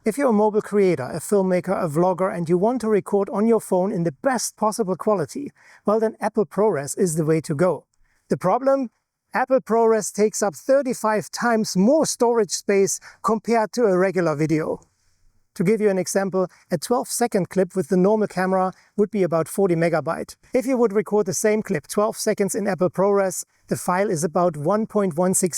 If you're a mobile creator, a filmmaker, a vlogger, and you want to record on your phone in the best possible quality, well then Apple ProRes is the way to go. The problem? Apple ProRes takes up 35 times more storage space compared to a regular video. To give you an example, a 12-second clip with the normal camera would be about 40 megabyte. If you would record the same clip 12 seconds in Apple ProRes, the file is about 1.16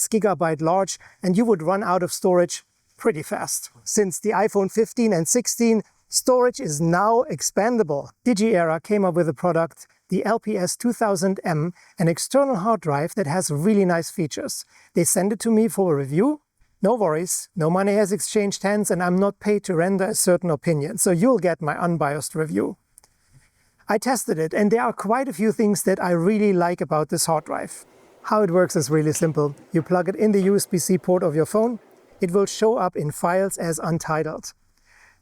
gigabyte large and you would run out of storage pretty fast. Since the iPhone 15 and 16, storage is now expandable. DigiEra came up with a product, the LPS2000M, an external hard drive that has really nice features. They sent it to me for a review. No worries, no money has exchanged hands and I'm not paid to render a certain opinion, so you'll get my unbiased review. I tested it and there are quite a few things that I really like about this hard drive. How it works is really simple. You plug it in the USB-C port of your phone. It will show up in files as untitled.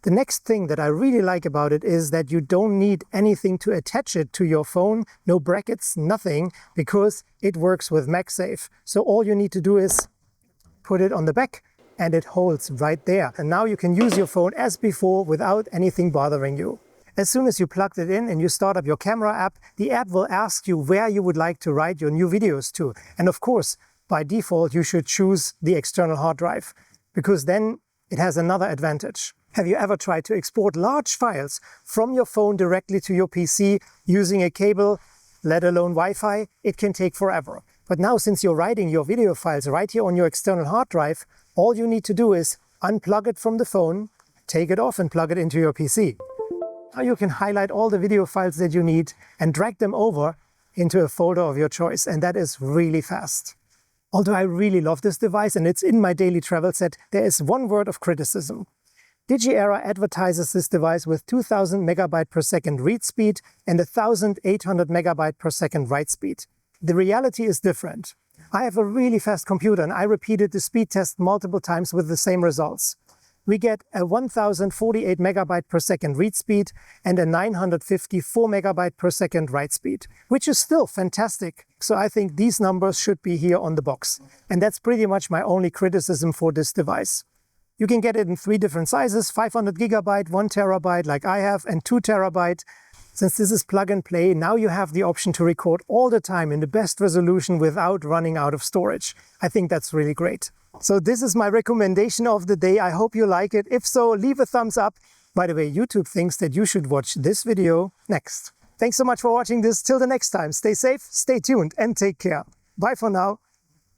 The next thing that I really like about it is that you don't need anything to attach it to your phone, no brackets, nothing, because it works with MagSafe. So all you need to do is put it on the back and it holds right there. And now you can use your phone as before without anything bothering you. As soon as you plugged it in and you start up your camera app, the app will ask you where you would like to write your new videos to. And of course, by default, you should choose the external hard drive, because then it has another advantage. Have you ever tried to export large files from your phone directly to your PC using a cable, let alone Wi-Fi? It can take forever. But now, since you're writing your video files right here on your external hard drive, all you need to do is unplug it from the phone, take it off and plug it into your PC. Now you can highlight all the video files that you need and drag them over into a folder of your choice, and that is really fast. Although I really love this device and it's in my daily travel set, there is one word of criticism. DigiEra advertises this device with 2000 megabyte per second read speed and 1800 megabyte per second write speed. The reality is different. I have a really fast computer and I repeated the speed test multiple times with the same results. We get a 1048 megabyte per second read speed and a 954 megabyte per second write speed, which is still fantastic. So I think these numbers should be here on the box. And that's pretty much my only criticism for this device. You can get it in 3 different sizes, 500 gigabyte, 1 terabyte like I have, and 2 terabyte. Since this is plug and play, now you have the option to record all the time in the best resolution without running out of storage. I think that's really great. So this is my recommendation of the day. I hope you like it. If so, leave a thumbs up. By the way, YouTube thinks that you should watch this video next. Thanks so much for watching this. Till the next time, stay safe, stay tuned, and take care. Bye for now.